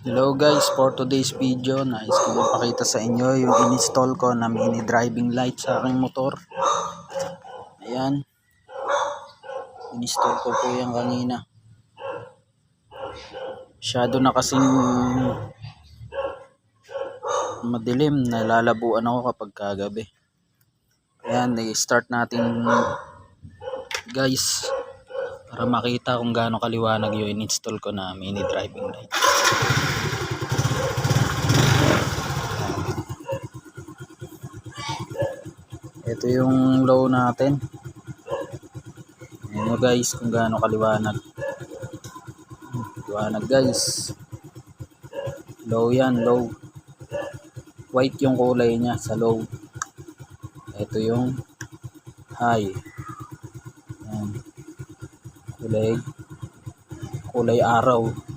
Hello guys, for today's video nais ko ipakita sa inyo yung in-install ko na mini driving light sa aking motor. Ayan, in-install ko po yan kanina. Masyado na kasing madilim, nalalabuan ako kapag kagabi. Ayan, i-start natin guys para makita kung gaano kaliwanag yung in-install ko na mini driving light. Ito yung low natin. Ayan nyo guys kung gaano kaliwanag. Liwanag guys. Low yan, low. White yung kulay niya sa low. Ito yung high. Ayan. Kulay araw.